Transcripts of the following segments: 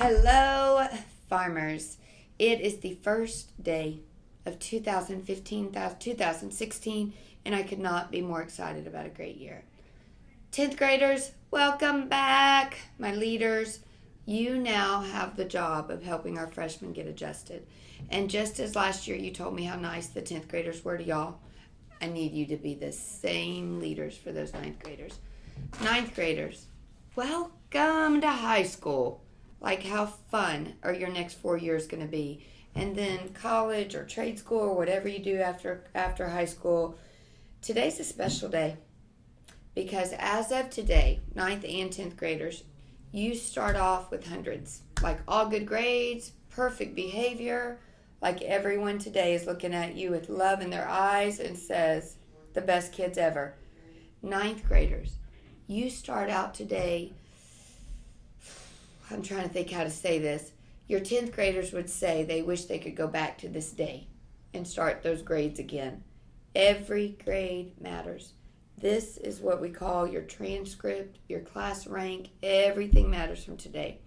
Hello, farmers. It is the first day of 2016, and I could not be more excited about a great year. 10th graders, welcome back. My leaders, you now have the job of helping our freshmen get adjusted. And just as last year you told me how nice the 10th graders were to y'all, I need you to be the same leaders for those 9th graders. 9th graders, welcome to high school. Like, how fun are your next 4 years going to be? And then college or trade school or whatever you do after high school. Today's a special day because as of today, 9th and 10th graders, you start off with hundreds. Like all good grades, perfect behavior. Like everyone today is looking at you with love in their eyes and says, the best kids ever. 9th graders, you start out today, I'm trying to think how to say this. Your 10th graders would say they wish they could go back to this day and start those grades again. Every grade matters. This is what we call your transcript, your class rank. Everything matters from today.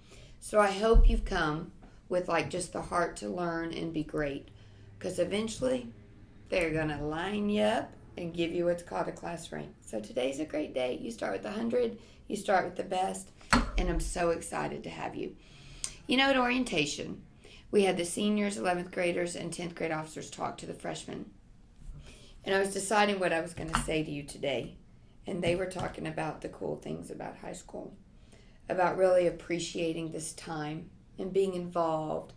So I hope you've come with like just the heart to learn and be great, because eventually they're going to line you up and give you what's called a class rank. So today's a great day. You start with 100. You start with the best. And I'm so excited to have you. You know, at orientation, we had the seniors, 11th graders, and 10th grade officers talk to the freshmen. And I was deciding what I was going to say to you today. And they were talking about the cool things about high school, about really appreciating this time and being involved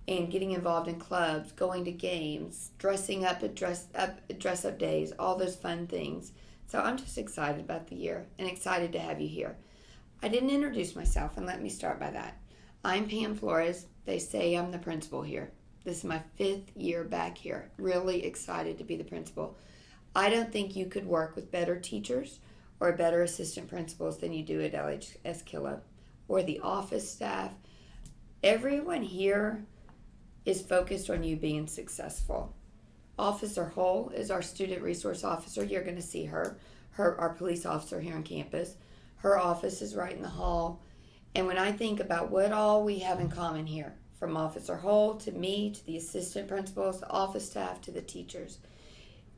and getting involved in clubs, going to games, dressing up at dress-up days, all those fun things. So I'm just excited about the year and excited to have you here. I didn't introduce myself, and let me start by that. I'm Pam Flores. They say I'm the principal here. This is my 5th year back here. Really excited to be the principal. I don't think you could work with better teachers or better assistant principals than you do at LHS Kilo or the office staff. Everyone here is focused on you being successful. Officer Hull is our student resource officer. You're going to see her, our police officer here on campus. Her office is right in the hall. And when I think about what all we have in common here, from Officer Hull to me, to the assistant principals, the office staff, to the teachers,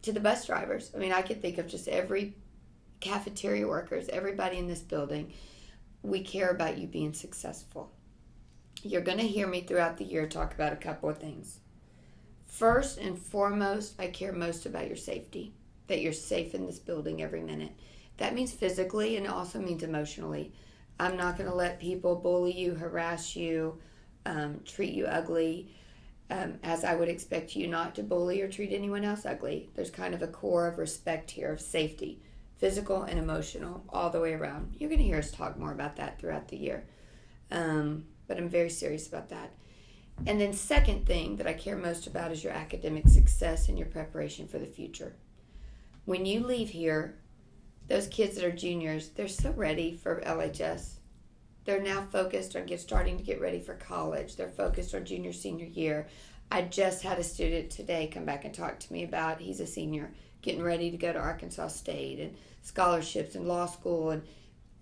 to the bus drivers. I mean, I could think of just every cafeteria workers, everybody in this building. We care about you being successful. You're going to hear me throughout the year talk about a couple of things. First and foremost, I care most about your safety, that you're safe in this building every minute. That means physically and it also means emotionally. I'm not going to let people bully you, harass you, treat you ugly, as I would expect you not to bully or treat anyone else ugly. There's kind of a core of respect here, of safety, physical and emotional, all the way around. You're going to hear us talk more about that throughout the year. But I'm very serious about that. And then second thing that I care most about is your academic success and your preparation for the future. When you leave here, those kids that are juniors, they're so ready for LHS. They're now focused on starting to get ready for college. They're focused on junior, senior year. I just had a student today come back and talk to me about, he's a senior, getting ready to go to Arkansas State and scholarships and law school. And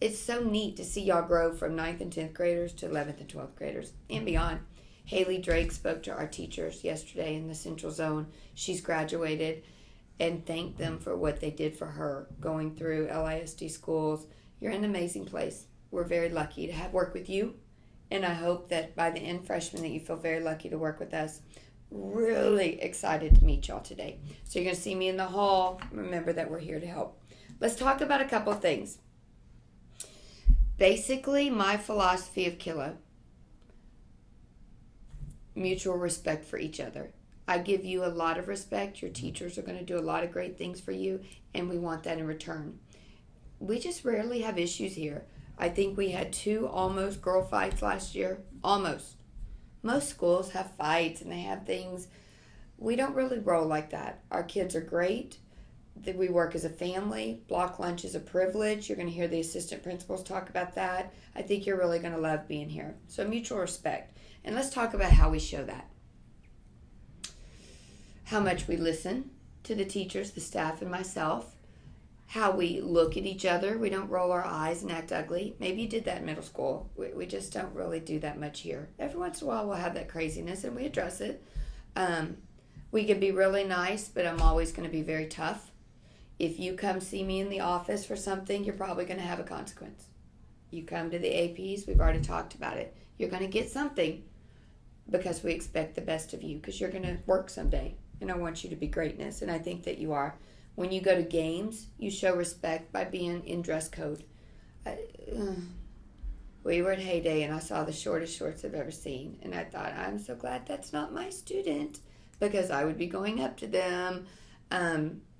it's so neat to see y'all grow from 9th and 10th graders to 11th and 12th graders and beyond. Haley Drake spoke to our teachers yesterday in the Central Zone. She's graduated and thanked them for what they did for her going through LISD schools. You're in an amazing place. We're very lucky to have work with you, and I hope that by the end freshmen that you feel very lucky to work with us. Really excited to meet y'all today. So you're going to see me in the hall. Remember that we're here to help. Let's talk about a couple of things. Basically, my philosophy of Kilo, mutual respect for each other. I give you a lot of respect. Your teachers are going to do a lot of great things for you, and we want that in return. We just rarely have issues here. I think we had 2 almost girl fights last year. Almost. Most schools have fights and they have things. We don't really roll like that. Our kids are great. We work as a family. Block lunch is a privilege. You're going to hear the assistant principals talk about that. I think you're really going to love being here. So mutual respect. And let's talk about how we show that. How much we listen to the teachers, the staff, and myself. how we look at each other. We don't roll our eyes and act ugly. Maybe you did that in middle school. We just don't really do that much here. Every once in a while we'll have that craziness and we address it. We can be really nice, but I'm always going to be very tough. If you come see me in the office for something, you're probably going to have a consequence. You come to the APs, we've already talked about it. You're going to get something because we expect the best of you because you're going to work someday. And I want you to be greatness, and I think that you are. When you go to games, you show respect by being in dress code. We were at Heyday, and I saw the shortest shorts I've ever seen. And I thought, I'm so glad that's not my student because I would be going up to them.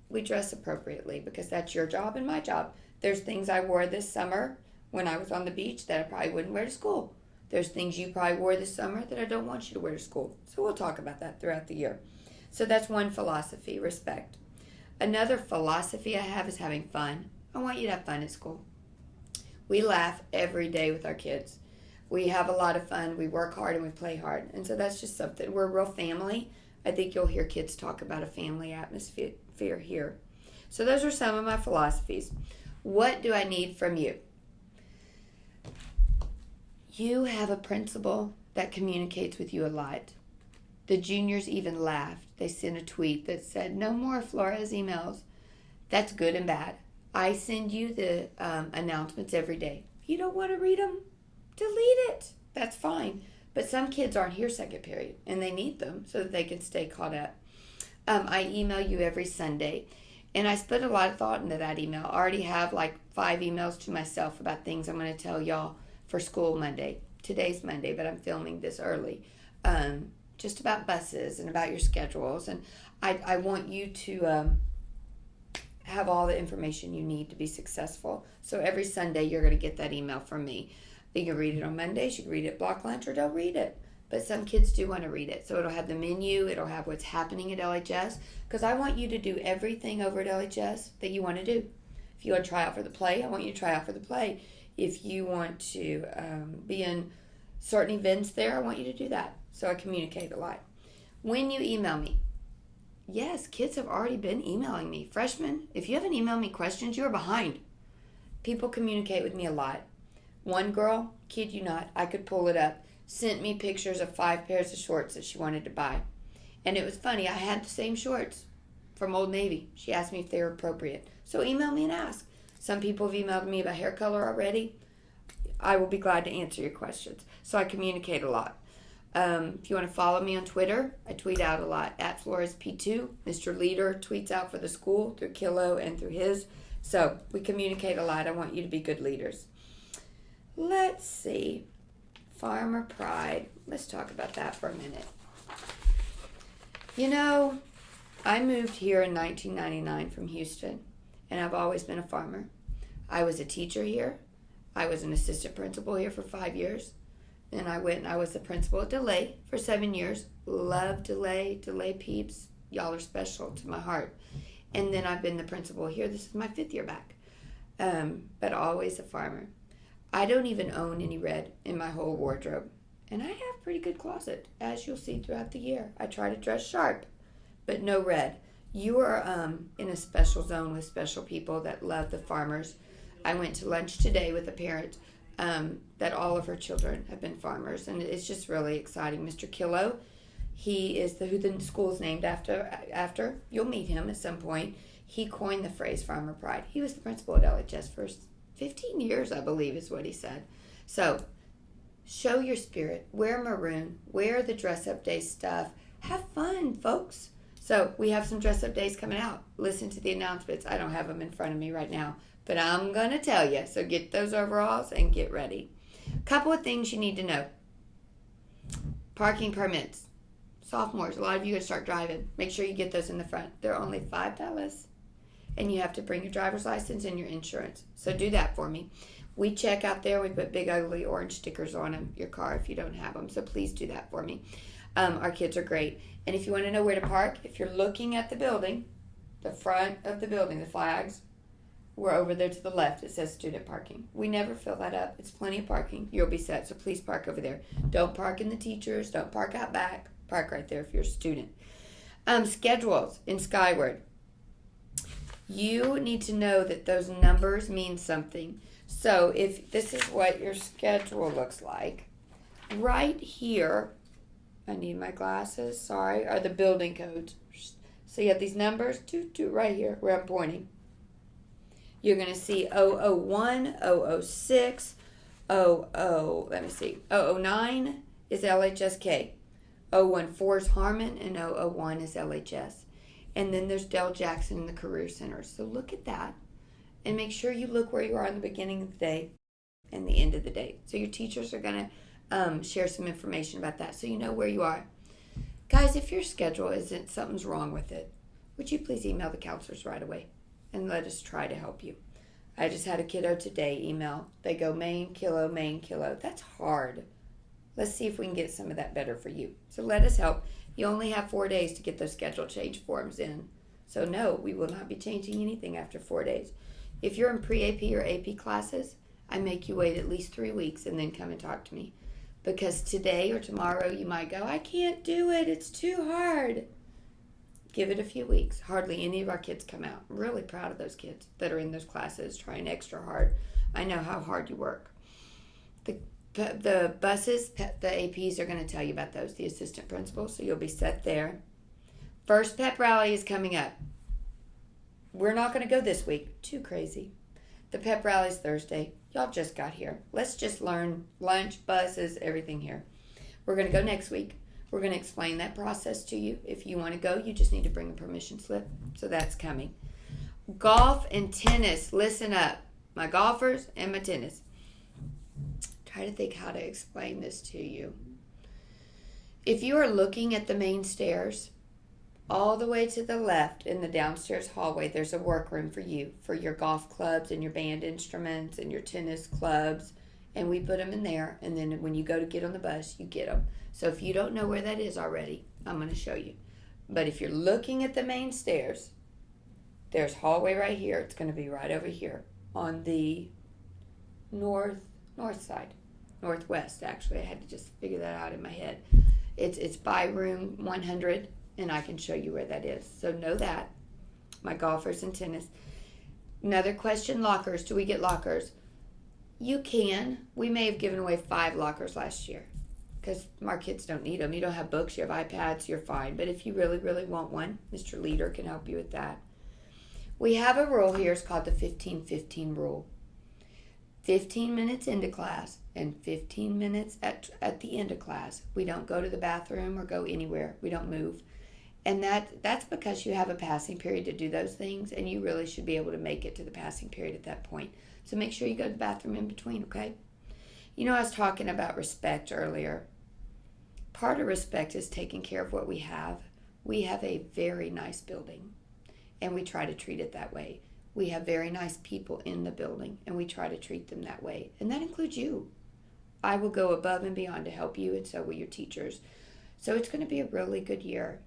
We dress appropriately because that's your job and my job. There's things I wore this summer when I was on the beach that I probably wouldn't wear to school. There's things you probably wore this summer that I don't want you to wear to school. So we'll talk about that throughout the year. So that's one philosophy, respect. Another philosophy I have is having fun. I want you to have fun at school. We laugh every day with our kids. We have a lot of fun. We work hard and we play hard. And so that's just something. We're a real family. I think you'll hear kids talk about a family atmosphere here. So those are some of my philosophies. What do I need from you? You have a principal that communicates with you a lot. The juniors even laughed. They sent a tweet that said, no more Flores emails. That's good and bad. I send you the announcements every day. If you don't want to read them, delete it. That's fine. But some kids aren't here second period, and they need them so that they can stay caught up. I email you every Sunday, and I put a lot of thought into that email. I already have like 5 emails to myself about things I'm going to tell y'all for school Monday. Today's Monday, but I'm filming this early. Just about buses and about your schedules. And I want you to have all the information you need to be successful. So every Sunday you're going to get that email from me. You can read it on Mondays, you can read it at block lunch, or don't read it. But some kids do want to read it. So it'll have the menu, it'll have what's happening at LHS. Because I want you to do everything over at LHS that you want to do. If you want to try out for the play, I want you to try out for the play. If you want to be in certain events there, I want you to do that. So I communicate a lot. When you email me, yes, kids have already been emailing me. Freshmen, if you haven't emailed me questions, you're behind. People communicate with me a lot. One girl, kid you not, I could pull it up, sent me pictures of 5 pairs of shorts that she wanted to buy. And it was funny, I had the same shorts from Old Navy. She asked me if they were appropriate. So email me and ask. Some people have emailed me about hair color already. I will be glad to answer your questions. So I communicate a lot. If you want to follow me on Twitter, I tweet out a lot. At FloresP2. Mr. Leader tweets out for the school through Kilo and through his. So we communicate a lot. I want you to be good leaders. Let's see. Farmer Pride. Let's talk about that for a minute. You know, I moved here in 1999 from Houston, and I've always been a farmer. I was a teacher here. I was an assistant principal here for 5 years. Then I went and I was the principal at DeLay for 7 years. Love DeLay, DeLay peeps. Y'all are special to my heart. And then I've been the principal here. This is my 5th year back. But always a farmer. I don't even own any red in my whole wardrobe. And I have a pretty good closet, as you'll see throughout the year. I try to dress sharp, but no red. You are in a special zone with special people that love the farmers. I went to lunch today with a parent that all of her children have been farmers, and it's just really exciting. Mr. Kilo, he is who the school is named after. You'll meet him at some point. He coined the phrase Farmer Pride. He was the principal at LHS for 15 years, I believe is what he said. So show your spirit. Wear maroon. Wear the dress-up day stuff. Have fun, folks. So we have some dress-up days coming out. Listen to the announcements. I don't have them in front of me right now, but I'm going to tell you. So get those overalls and get ready. Couple of things you need to know. Parking permits. Sophomores, a lot of you are going to start driving. Make sure you get those in the front. They're only $5. And you have to bring your driver's license and your insurance. So do that for me. We check out there. We put big, ugly orange stickers on your car if you don't have them. So please do that for me. Our kids are great. And if you want to know where to park, if you're looking at the building, the front of the building, the flags, we're over there to the left. It says student parking. We never fill that up. It's plenty of parking. You'll be set. So please park over there. Don't park in the teachers. Don't park out back. Park right there if you're a student. Schedules in Skyward. You need to know that those numbers mean something. So if this is what your schedule looks like, right here, I need my glasses, sorry, are the building codes. So you have these numbers, right here where I'm pointing. You're going to see 001, 006, 009 is LHSK. 014 is Harmon, and 001 is LHS. And then there's Del Jackson and the Career Center. So look at that and make sure you look where you are in the beginning of the day and the end of the day. So your teachers are going to share some information about that so you know where you are. Guys, if your schedule isn't, something's wrong with it, would you please email the counselors right away and let us try to help you. I just had a kiddo today email. They go Main Kilo, Main Kilo. That's hard. Let's see if we can get some of that better for you. So let us help. You only have 4 days to get those schedule change forms in. So no, we will not be changing anything after 4 days. If you're in pre-AP or AP classes, I make you wait at least 3 weeks and then come and talk to me. Because today or tomorrow you might go, I can't do it. It's too hard. Give it a few weeks. Hardly any of our kids come out. I'm really proud of those kids that are in those classes trying extra hard. I know how hard you work. The buses, the APs are going to tell you about those, the assistant principals, so you'll be set there. First pep rally is coming up. We're not going to go this week. Too crazy. The pep rally is Thursday. Y'all just got here. Let's just learn lunch, buses, everything here. We're going to go next week. We're going to explain that process to you. If you want to go, you just need to bring a permission slip. So that's coming. Golf and tennis. Listen up. My golfers and my tennis. Try to think how to explain this to you. If you are looking at the main stairs, all the way to the left in the downstairs hallway, there's a workroom for you, for your golf clubs and your band instruments and your tennis clubs. And we put them in there. And then when you go to get on the bus, you get them. So if you don't know where that is already, I'm going to show you. But if you're looking at the main stairs, there's hallway right here. It's going to be right over here on the north side. Northwest, actually. I had to just figure that out in my head. It's by room 100, and I can show you where that is. So know that. My golfers and tennis. Another question, lockers. Do we get lockers? You can. We may have given away 5 lockers last year because our kids don't need them. You don't have books, you have iPads, you're fine. But if you really, really want one, Mr. Leader can help you with that. We have a rule here. It's called the 15-15 rule. 15 minutes into class and 15 minutes at the end of class. We don't go to the bathroom or go anywhere. We don't move. And that's because you have a passing period to do those things, and you really should be able to make it to the passing period at that point. So make sure you go to the bathroom in between, okay? You know, I was talking about respect earlier. Part of respect is taking care of what we have. We have a very nice building, and we try to treat it that way. We have very nice people in the building, and we try to treat them that way. And that includes you. I will go above and beyond to help you, and so will your teachers. So it's going to be a really good year.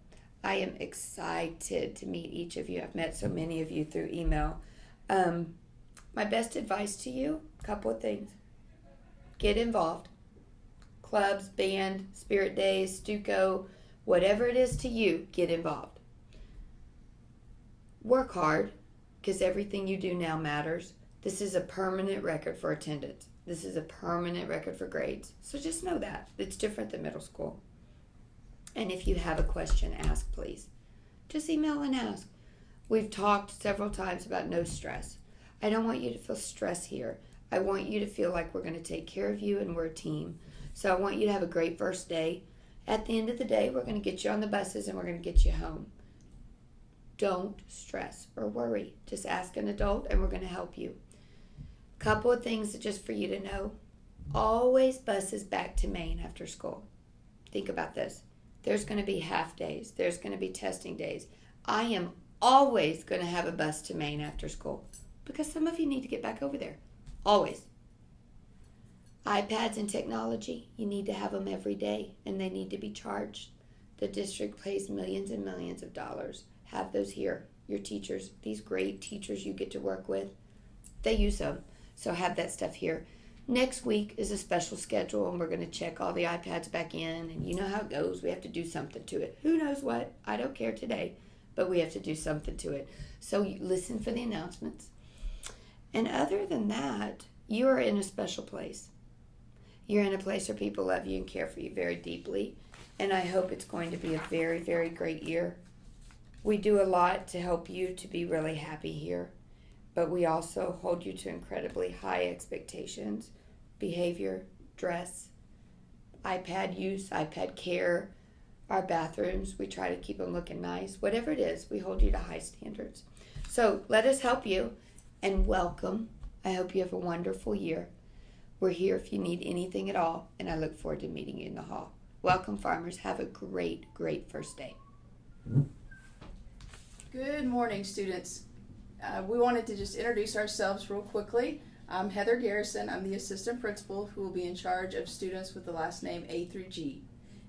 I am excited to meet each of you. I've met so many of you through email. My best advice to you, a couple of things. Get involved. Clubs, band, spirit days, Stuco, whatever it is to you, get involved. Work hard, because everything you do now matters. This is a permanent record for attendance. This is a permanent record for grades. So just know that. It's different than middle school. And if you have a question, ask, please. Just email and ask. We've talked several times about no stress. I don't want you to feel stress here. I want you to feel like we're going to take care of you and we're a team. So I want you to have a great first day. At the end of the day, we're going to get you on the buses and we're going to get you home. Don't stress or worry. Just ask an adult and we're going to help you. Couple of things just for you to know. Always buses back to Maine after school. Think about this. There's going to be half days. There's going to be testing days. I am always going to have a bus to Maine after school because some of you need to get back over there. Always. iPads and technology, you need to have them every day and they need to be charged. The district pays millions and millions of dollars. Have those here. Your teachers, these great teachers you get to work with, they use them. So have that stuff here. Next week is a special schedule and we're going to check all the iPads back in, and you know how it goes. We have to do something to it. Who knows what? I don't care today. but we have to do something to it. So you listen for the announcements. And other than that, you are in a special place. You're in a place where people love you and care for you very deeply. And I hope it's going to be a very, very great year. We do a lot to help you to be really happy here, but we also hold you to incredibly high expectations, behavior, dress, iPad use, iPad care, our bathrooms. We try to keep them looking nice. Whatever it is, we hold you to high standards. So let us help you, and welcome. I hope you have a wonderful year. We're here if you need anything at all, and I look forward to meeting you in the hall. Welcome, farmers. Have a great, great first day. Good morning, students. We wanted to just introduce ourselves real quickly. I'm Heather Garrison. I'm the assistant principal who will be in charge of students with the last name A through G.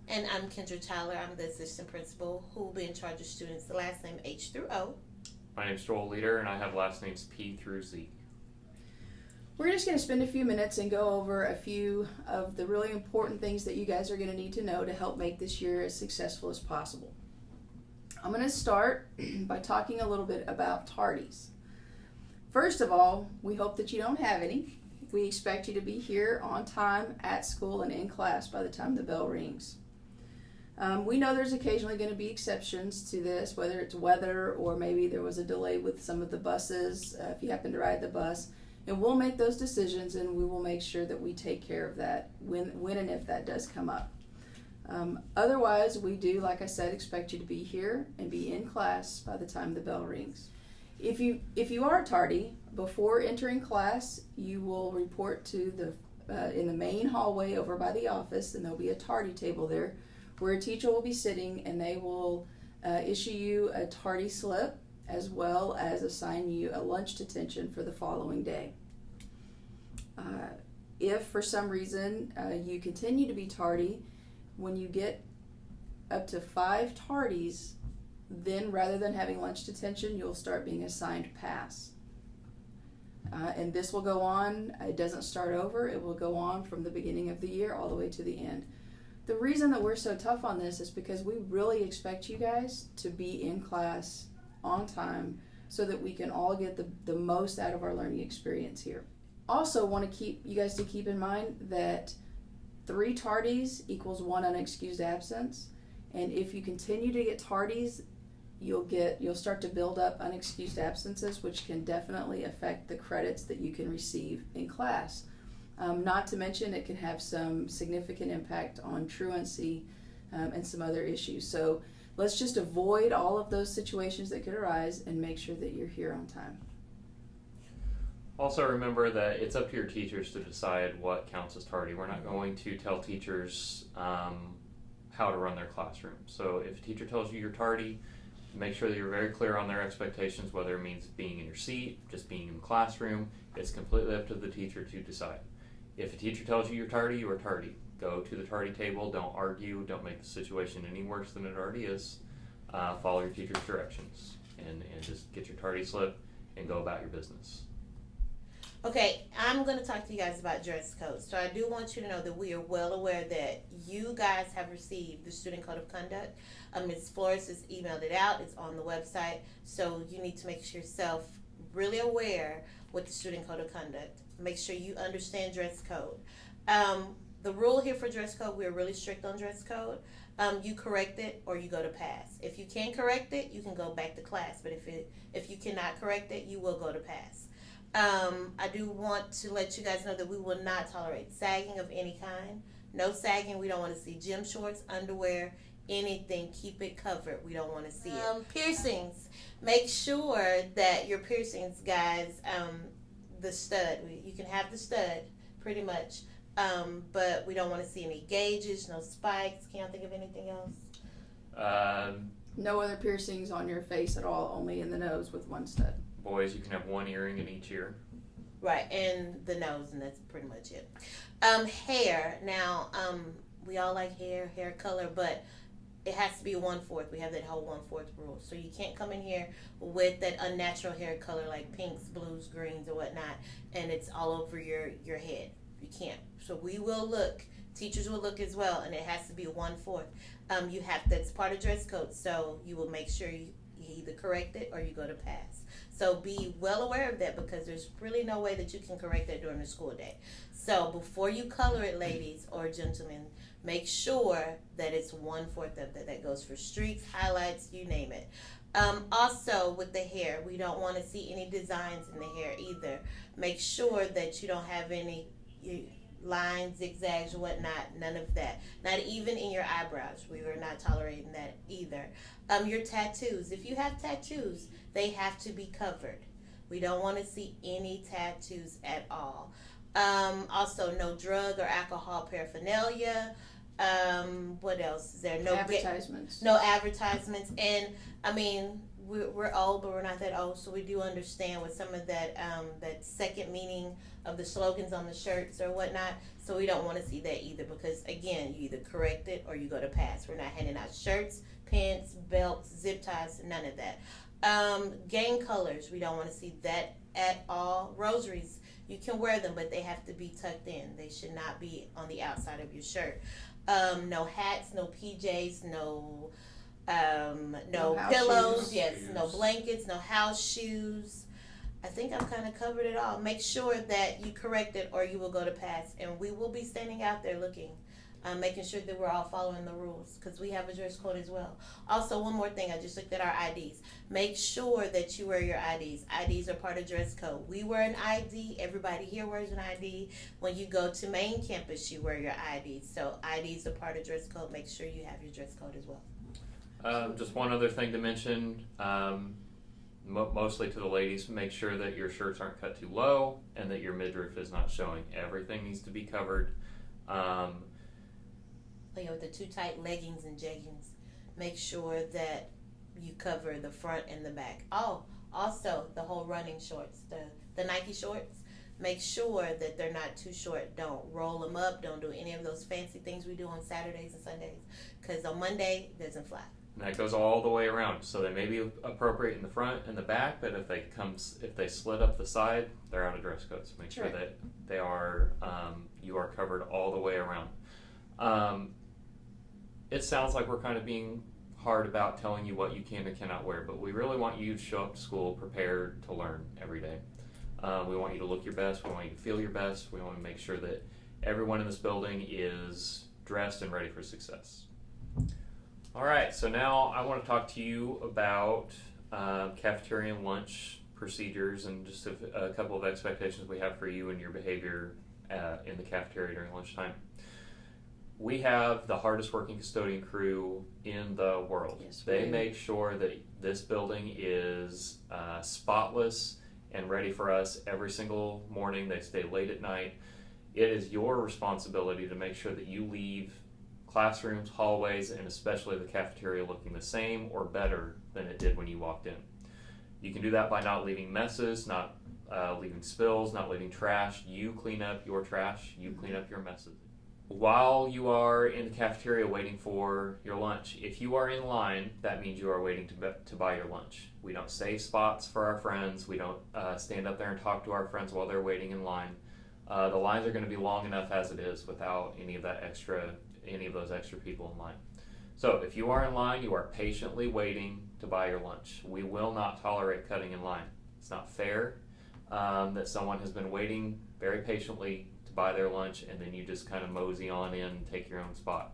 And I'm Kendra Tyler. I'm the assistant principal who will be in charge of students the last name H through O. My name's Joel Leader, and I have last names P through Z. We're just going to spend a few minutes and go over a few of the really important things that you guys are going to need to know to help make this year as successful as possible. I'm going to start by talking a little bit about tardies. First of all, we hope that you don't have any. We expect you to be here on time, at school, and in class by the time the bell rings. We know there's occasionally going to be exceptions to this, whether it's weather or maybe there was a delay with some of the buses, if you happen to ride the bus. And we'll make those decisions, and we will make sure that we take care of that when and if that does come up. Otherwise, we do, like I said, expect you to be here and be in class by the time the bell rings. If you are tardy, before entering class, you will report to in the main hallway over by the office, and there'll be a tardy table there where a teacher will be sitting, and they will issue you a tardy slip as well as assign you a lunch detention for the following day. If for some reason you continue to be tardy, when you get up to 5 tardies, then rather than having lunch detention, you'll start being assigned pass. And this will go on. It doesn't start over. It will go on from the beginning of the year all the way to the end. The reason that we're so tough on this is because we really expect you guys to be in class on time so that we can all get the most out of our learning experience here. Also want to keep you guys to keep in mind that 3 tardies equals 1 unexcused absence, and if you continue to get tardies, you'll start to build up unexcused absences, which can definitely affect the credits that you can receive in class. Not to mention it can have some significant impact on truancy and some other issues. So let's just avoid all of those situations that could arise and make sure that you're here on time. Also remember that it's up to your teachers to decide what counts as tardy. We're not going to tell teachers how to run their classroom. So if a teacher tells you you're tardy, make sure that you're very clear on their expectations, whether it means being in your seat, just being in the classroom. It's completely up to the teacher to decide. If a teacher tells you you're tardy, you are tardy. Go to the tardy table, don't argue, don't make the situation any worse than it already is. Follow your teacher's directions and just get your tardy slip and go about your business. Okay, I'm going to talk to you guys about dress code. So I do want you to know that we are well aware that you guys have received the Student Code of Conduct. Ms. Flores has emailed it out. It's on the website. So you need to make yourself really aware with the Student Code of Conduct. Make sure you understand dress code. The rule here for dress code, we're really strict on dress code. You correct it or you go to pass. If you can correct it, you can go back to class. But if you cannot correct it, you will go to pass. I do want to let you guys know that we will not tolerate sagging of any kind. No sagging. We don't want to see gym shorts, underwear, anything. Keep it covered. We don't want to see it. Piercings. Make sure that your piercings, guys, the stud. You can have the stud, pretty much. But we don't want to see any gauges, no spikes. Can't think of anything else. No other piercings on your face at all, only in the nose with 1 stud. Boys, you can have 1 earring in each ear. Right, and the nose, and that's pretty much it. Hair. Now, we all like hair color, but it has to be 1/4. We have that whole 1/4 rule. So you can't come in here with that unnatural hair color like pinks, blues, greens, or whatnot, and it's all over your head. You can't. So we will look. Teachers will look as well, and it has to be 1/4. That's part of dress code. So you will make sure you either correct it or you go to pass. So be well aware of that, because there's really no way that you can correct that during the school day. So before you color it, ladies or gentlemen, make sure that it's 1/4 of that goes for streaks, highlights, you name it. Also with the hair, we don't want to see any designs in the hair either. Make sure that you don't have any lines, zigzags, whatnot, none of that. Not even in your eyebrows. We are not tolerating that either. Your tattoos, if you have tattoos, they have to be covered. We don't want to see any tattoos at all. Also, no drug or alcohol paraphernalia. What else is there? No advertisements. No advertisements. And I mean, we're old, but we're not that old, so we do understand with some of that that second meaning of the slogans on the shirts or whatnot. So we don't want to see that either, because again, you either correct it or you go to pass. We're not handing out shirts, pants, belts, zip ties, none of that. Gang colors, we don't want to see that at all. Rosaries, you can wear them, but they have to be tucked in. They should not be on the outside of your shirt. No hats, no PJs, no pillows, shoes. yes, no blankets, no house shoes. I think I've kind of covered it all. Make sure that you correct it or you will go to pass, and we will be standing out there looking, making sure that we're all following the rules, because we have a dress code as well. Also, one more thing, I just looked at our IDs. Make sure that you wear your IDs. IDs are part of dress code. We wear an ID. Everybody here wears an ID. When you go to main campus, you wear your IDs. So IDs are part of dress code. Make sure you have your dress code as well. Just one other thing to mention, mostly to the ladies, make sure that your shirts aren't cut too low and that your midriff is not showing. Everything needs to be covered. With the too tight leggings and jeggings, make sure that you cover the front and the back. Oh, also the whole running shorts, the Nike shorts, make sure that they're not too short. Don't roll them up. Don't do any of those fancy things we do on Saturdays and Sundays, because on Monday it doesn't fly. And that goes all the way around. So they may be appropriate in the front and the back, but if they slit up the side, they're out of dress code. So make sure that they are you are covered all the way around. It sounds like we're kind of being hard about telling you what you can and cannot wear, but we really want you to show up to school prepared to learn every day. We want you to look your best. We want you to feel your best. We want to make sure that everyone in this building is dressed and ready for success. All right, so now I want to talk to you about cafeteria and lunch procedures and just a couple of expectations we have for you and your behavior in the cafeteria during lunchtime. We have the hardest working custodian crew in the world. Yes, they make sure that this building is spotless and ready for us every single morning. They stay late at night. It is your responsibility to make sure that you leave classrooms, hallways, and especially the cafeteria looking the same or better than it did when you walked in. You can do that by not leaving messes, not leaving spills, not leaving trash. You clean up your trash. You clean up your messes. While you are in the cafeteria waiting for your lunch, if you are in line, that means you are waiting to buy your lunch. We don't save spots for our friends. We don't stand up there and talk to our friends while they're waiting in line. The lines are going to be long enough as it is without any of those extra people in line. So if you are in line, you are patiently waiting to buy your lunch. We will not tolerate cutting in line. It's not fair that someone has been waiting very patiently to buy their lunch and then you just kind of mosey on in and take your own spot.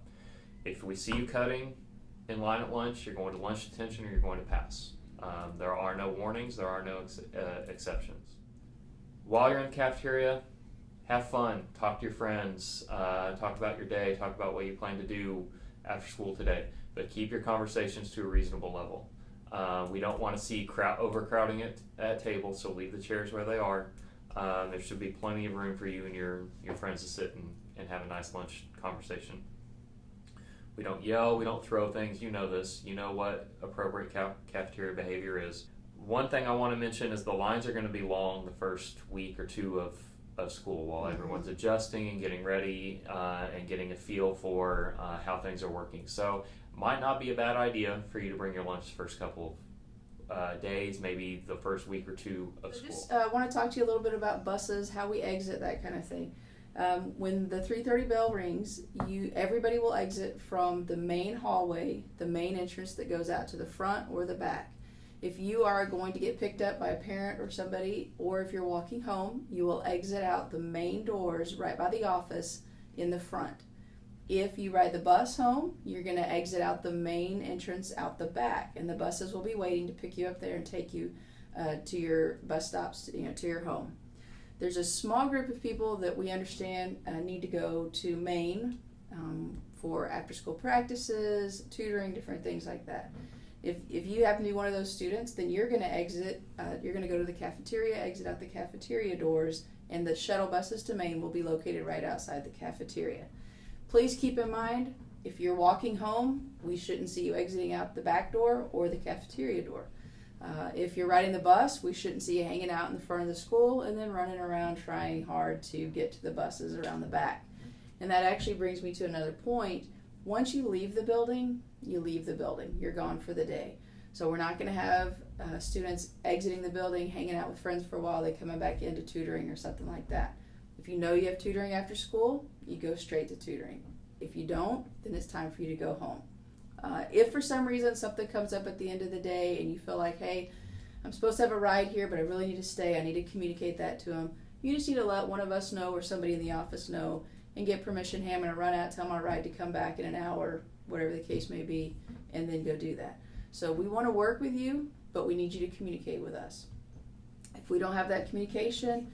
If we see you cutting in line at lunch, you're going to lunch detention or you're going to pass. There are no warnings, there are no exceptions. While you're in the cafeteria, have fun, talk to your friends, talk about your day, talk about what you plan to do after school today, but keep your conversations to a reasonable level. We don't want to see overcrowding at tables, so leave the chairs where they are. There should be plenty of room for you and your friends to sit and have a nice lunch conversation. We don't yell, we don't throw things, you know this, you know what appropriate cafeteria behavior is. One thing I want to mention is the lines are going to be long the first week or two of school while everyone's adjusting and getting ready and getting a feel for how things are working. So might not be a bad idea for you to bring your lunch the first couple of days, maybe the first week or two of school. Just want to talk to you a little bit about buses, how we exit, that kind of thing. When the 3:30 bell rings, everybody will exit from the main hallway, the main entrance that goes out to the front or the back. If you are going to get picked up by a parent or somebody, or if you're walking home, you will exit out the main doors right by the office in the front. If you ride the bus home, you're going to exit out the main entrance out the back, and the buses will be waiting to pick you up there and take you to your bus stops, to your home. There's a small group of people that we understand need to go to Maine for after-school practices, tutoring, different things like that. If you happen to be one of those students, then you're going to exit. You're going to go to the cafeteria, exit out the cafeteria doors, and the shuttle buses to Maine will be located right outside the cafeteria. Please keep in mind, if you're walking home, we shouldn't see you exiting out the back door or the cafeteria door. If you're riding the bus, we shouldn't see you hanging out in the front of the school and then running around trying hard to get to the buses around the back. And that actually brings me to another point. Once you leave the building, you leave the building. You're gone for the day. So we're not going to have students exiting the building, hanging out with friends for a while, then coming back into tutoring or something like that. If you know you have tutoring after school, you go straight to tutoring. If you don't, then it's time for you to go home. If for some reason something comes up at the end of the day and you feel like, hey, I'm supposed to have a ride here, but I really need to stay, I need to communicate that to them, you just need to let one of us know or somebody in the office know and get permission. Hey, I'm going to run out, tell my ride to come back in an hour, whatever the case may be, and then go do that. So we want to work with you, but we need you to communicate with us. If we don't have that communication,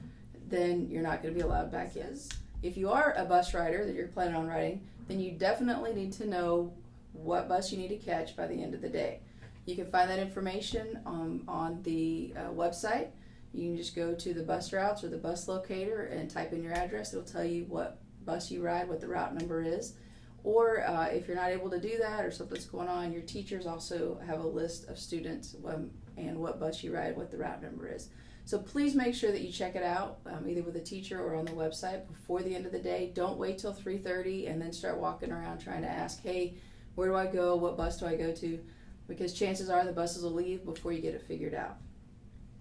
then you're not going to be allowed back in. If you are a bus rider that you're planning on riding, then you definitely need to know what bus you need to catch by the end of the day. You can find that information on the website. You can just go to the bus routes or the bus locator and type in your address. It'll tell you what bus you ride, what the route number is. Or if you're not able to do that or something's going on, your teachers also have a list of students and what bus you ride, what the route number is. So please make sure that you check it out, either with a teacher or on the website before the end of the day. Don't wait till 3:30 and then start walking around trying to ask, hey, where do I go? What bus do I go to? Because chances are the buses will leave before you get it figured out.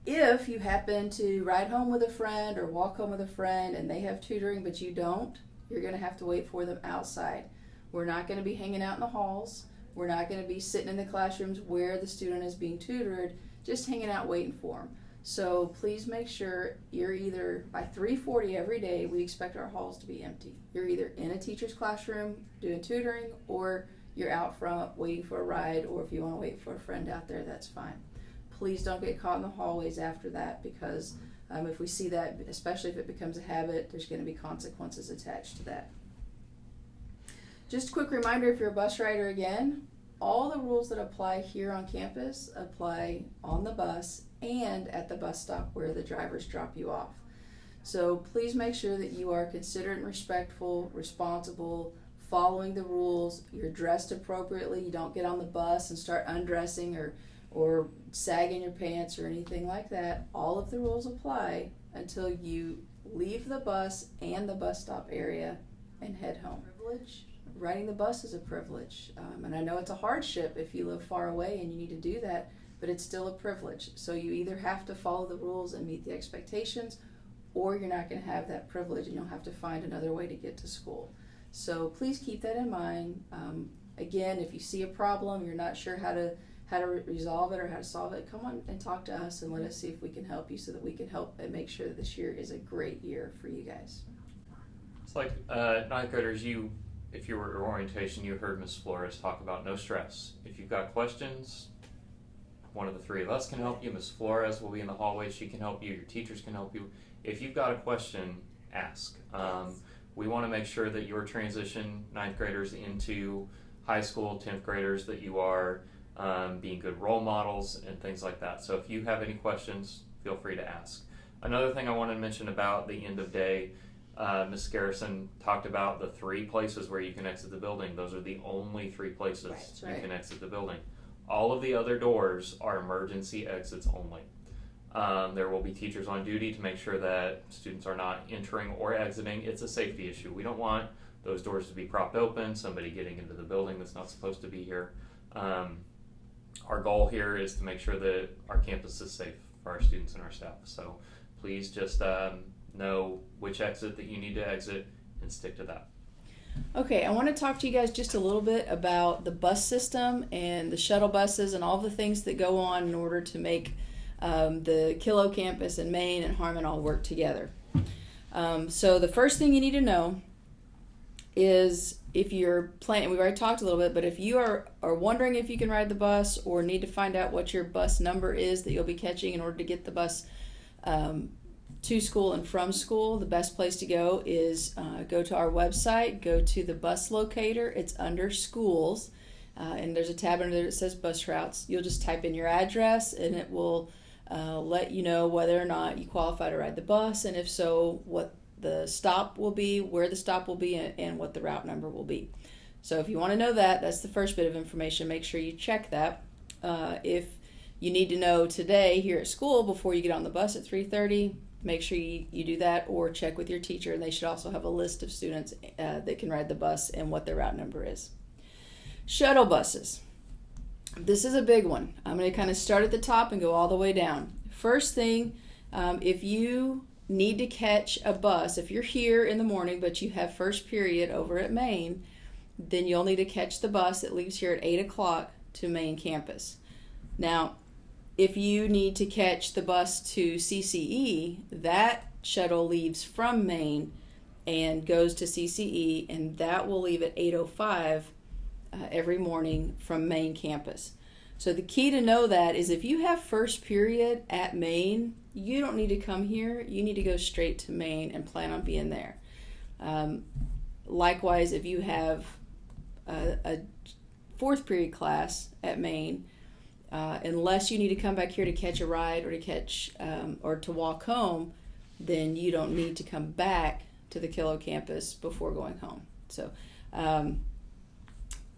If you happen to ride home with a friend or walk home with a friend and they have tutoring but you don't, you're going to have to wait for them outside. We're not going to be hanging out in the halls. We're not going to be sitting in the classrooms where the student is being tutored, just hanging out waiting for them. So please make sure you're either, by 3:40 every day, we expect our halls to be empty. You're either in a teacher's classroom doing tutoring, or you're out front waiting for a ride, or if you want to wait for a friend out there, that's fine. Please don't get caught in the hallways after that, because if we see that, especially if it becomes a habit, there's going to be consequences attached to that. Just a quick reminder, if you're a bus rider again, all the rules that apply here on campus apply on the bus and at the bus stop where the drivers drop you off. So please make sure that you are considerate and respectful, responsible, following the rules. You're dressed appropriately. You don't get on the bus and start undressing or sagging your pants or anything like that. All of the rules apply until you leave the bus and the bus stop area and head home. Privilege. Riding the bus is a privilege, and I know it's a hardship if you live far away and you need to do that, but it's still a privilege. So you either have to follow the rules and meet the expectations, or you're not going to have that privilege and you'll have to find another way to get to school. So please keep that in mind. Again, if you see a problem, you're not sure how to resolve it or how to solve it, come on and talk to us and let us see if we can help you so that we can help and make sure that this year is a great year for you guys. It's like ninth graders, if you were at orientation, you heard Ms. Flores talk about no stress. If you've got questions, one of the three of us can help you. Ms. Flores will be in the hallway. She can help you. Your teachers can help you. If you've got a question, ask. We want to make sure that your transition, ninth graders into high school, 10th graders, that you are being good role models and things like that. So if you have any questions, feel free to ask. Another thing I want to mention about the end of day, Ms. Garrison talked about the 3 places where you can exit the building. Those are the only 3 places you can exit the building. All of the other doors are emergency exits only. There will be teachers on duty to make sure that students are not entering or exiting. It's a safety issue. We don't want those doors to be propped open, somebody getting into the building that's not supposed to be here. Our goal here is to make sure that our campus is safe for our students and our staff. So please just know which exit that you need to exit and stick to that. Okay, I want to talk to you guys just a little bit about the bus system and the shuttle buses and all the things that go on in order to make the Kilo campus and Main and Harmon all work together. So the first thing you need to know is if you're planning, we've already talked a little bit, but if you are wondering if you can ride the bus or need to find out what your bus number is that you'll be catching in order to get the bus to school and from school, the best place to go is go to our website, go to the bus locator. It's under schools, and there's a tab under there that says bus routes. You'll just type in your address, and it will let you know whether or not you qualify to ride the bus, and if so, what the stop will be, where the stop will be, and what the route number will be. So if you want to know that, that's the first bit of information. Make sure you check that. If you need to know today here at school before you get on the bus at 3:30, make sure you do that, or check with your teacher, and they should also have a list of students that can ride the bus and what their route number is. Shuttle buses. This is a big one. I'm going to kind of start at the top and go all the way down. First thing, if you need to catch a bus, if you're here in the morning but you have first period over at Main, then you'll need to catch the bus that leaves here at 8 o'clock to Main campus. Now, if you need to catch the bus to CCE, that shuttle leaves from Main and goes to CCE, and that will leave at 8:05 every morning from Main campus. So the key to know that is if you have first period at Main, you don't need to come here. You need to go straight to Main and plan on being there. Likewise, if you have a fourth period class at Main, unless you need to come back here to catch a ride or to catch or to walk home, then you don't need to come back to the Kilo campus before going home. So,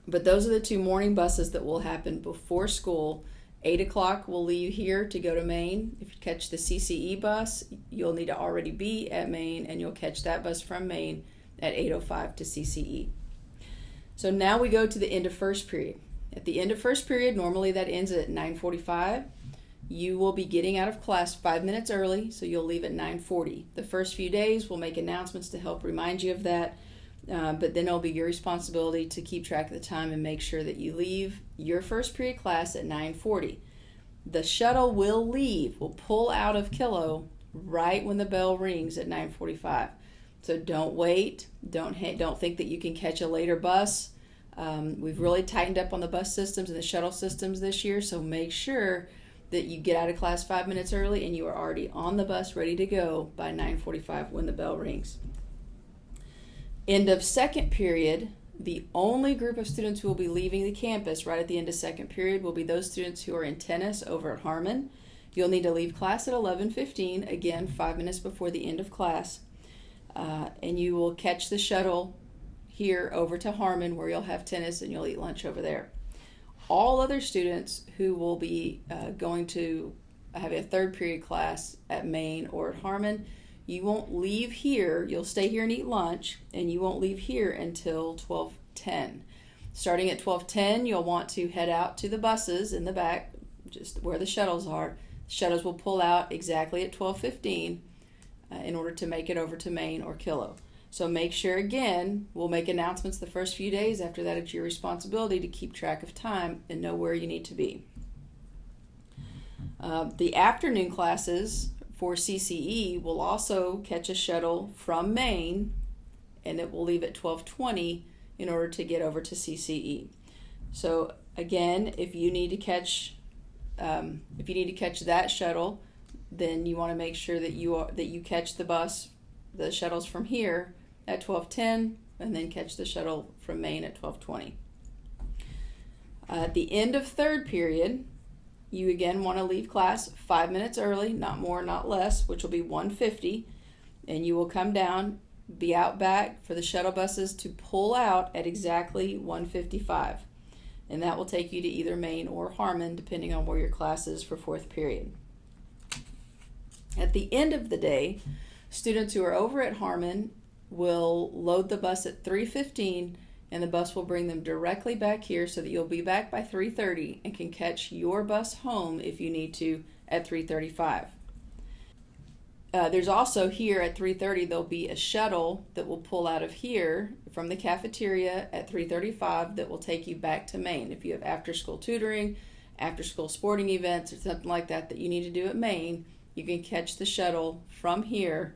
but those are the two morning buses that will happen before school. 8 o'clock will leave here to go to Main. If you catch the CCE bus, you'll need to already be at Main, and you'll catch that bus from Main at 8:05 to CCE. So now we go to the end of first period. At the end of first period, normally that ends at 9:45. You will be getting out of class 5 minutes early, so you'll leave at 9:40. The first few days, we'll make announcements to help remind you of that, but then it'll be your responsibility to keep track of the time and make sure that you leave your first period class at 9:40. The shuttle will pull out of Kilo right when the bell rings at 9:45. So don't wait. Don't think that you can catch a later bus. We've really tightened up on the bus systems and the shuttle systems this year, so make sure that you get out of class 5 minutes early and you are already on the bus ready to go by 9:45 when the bell rings. End of second period, the only group of students who will be leaving the campus right at the end of second period will be those students who are in tennis over at Harmon. You'll need to leave class at 11:15, again 5 minutes before the end of class, and you will catch the shuttle here over to Harmon where you'll have tennis and you'll eat lunch over there. All other students who will be going to have a third period class at Main or at Harmon, you won't leave here. You'll stay here and eat lunch, and you won't leave here until 12:10. Starting at 12:10, you'll want to head out to the buses in the back, just where the shuttles are. The shuttles will pull out exactly at 12:15 in order to make it over to Main or Kilo. So make sure, again, we'll make announcements the first few days. After that, it's your responsibility to keep track of time and know where you need to be. The afternoon classes for CCE will also catch a shuttle from Main, and it will leave at 12:20 in order to get over to CCE. So again, if you need to catch that shuttle, then you want to make sure that you catch the shuttles from here at 12:10, and then catch the shuttle from Main at 12:20. At the end of third period, you again want to leave class 5 minutes early, not more, not less, which will be 1:50, and you will come down, be out back for the shuttle buses to pull out at exactly 1:55, and that will take you to either Main or Harmon, depending on where your class is for fourth period. At the end of the day, students who are over at Harmon will load the bus at 3:15, and the bus will bring them directly back here so that you'll be back by 3:30 and can catch your bus home if you need to at 3:35. There's also here at 3:30 there'll be a shuttle that will pull out of here from the cafeteria at 3:35 that will take you back to Maine. If you have after-school tutoring, after-school sporting events, or something like that that you need to do at Maine, you can catch the shuttle from here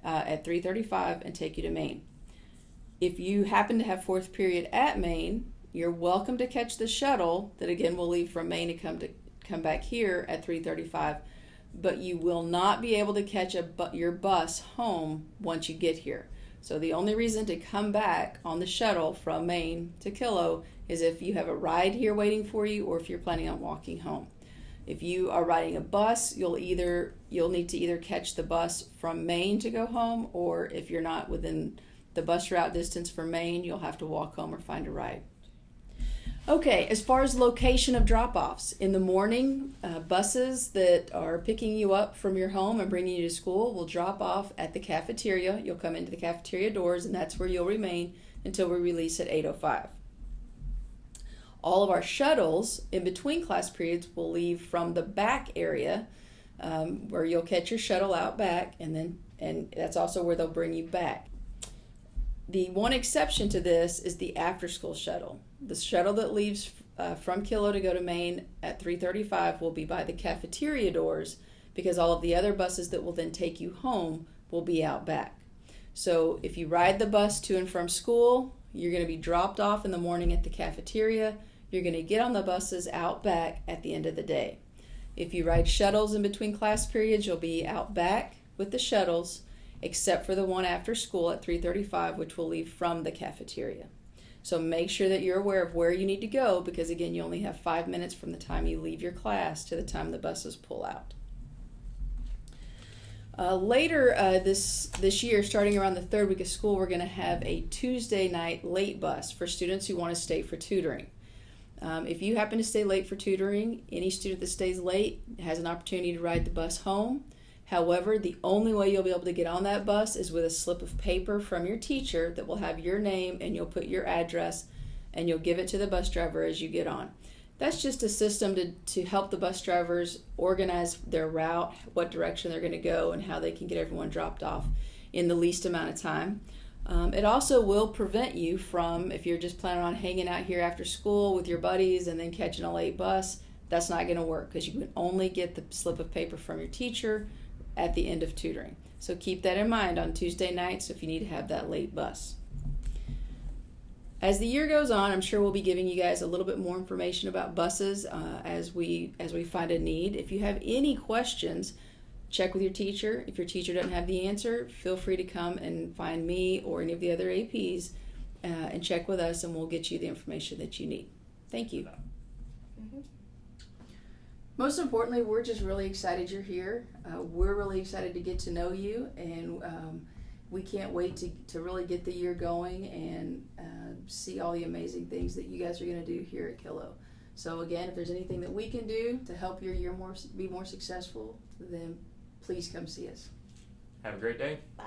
at 3:35 and take you to Maine. If you happen to have fourth period at Maine, you're welcome to catch the shuttle that again will leave from Maine to come back here at 3:35. But you will not be able to catch your bus home once you get here. So the only reason to come back on the shuttle from Maine to Kilo is if you have a ride here waiting for you or if you're planning on walking home. If you are riding a bus, you'll need to either catch the bus from Maine to go home, or if you're not within the bus route distance from Maine, you'll have to walk home or find a ride. Okay, as far as location of drop-offs, in the morning, buses that are picking you up from your home and bringing you to school will drop off at the cafeteria. You'll come into the cafeteria doors, and that's where you'll remain until we release at 8:05. All of our shuttles in between class periods will leave from the back area, where you'll catch your shuttle out back, and that's also where they'll bring you back. The one exception to this is the after-school shuttle. The shuttle that leaves from Kilo to go to Maine at 3:35 will be by the cafeteria doors, because all of the other buses that will then take you home will be out back. So if you ride the bus to and from school, you're going to be dropped off in the morning at the cafeteria. You're going to get on the buses out back at the end of the day. If you ride shuttles in between class periods, you'll be out back with the shuttles, except for the one after school at 3:35, which will leave from the cafeteria. So make sure that you're aware of where you need to go, because again, you only have 5 minutes from the time you leave your class to the time the buses pull out. Later this year, starting around the third week of school, we're going to have a Tuesday night late bus for students who want to stay for tutoring. If you happen to stay late for tutoring, any student that stays late has an opportunity to ride the bus home. However, the only way you'll be able to get on that bus is with a slip of paper from your teacher that will have your name, and you'll put your address and you'll give it to the bus driver as you get on. That's just a system to help the bus drivers organize their route, what direction they're going to go, and how they can get everyone dropped off in the least amount of time. It also will prevent you from, if you're just planning on hanging out here after school with your buddies and then catching a late bus, that's not going to work, because you can only get the slip of paper from your teacher at the end of tutoring. So keep that in mind on Tuesday nights if you need to have that late bus. As the year goes on, I'm sure we'll be giving you guys a little bit more information about buses as we find a need. If you have any questions, check with your teacher. If your teacher doesn't have the answer, feel free to come and find me or any of the other APs and check with us, and we'll get you the information that you need. Thank you. Most importantly, we're just really excited you're here. We're really excited to get to know you, and we can't wait to really get the year going and see all the amazing things that you guys are going to do here at Kilo. So again, if there's anything that we can do to help your year be more successful, then please come see us. Have a great day. Bye.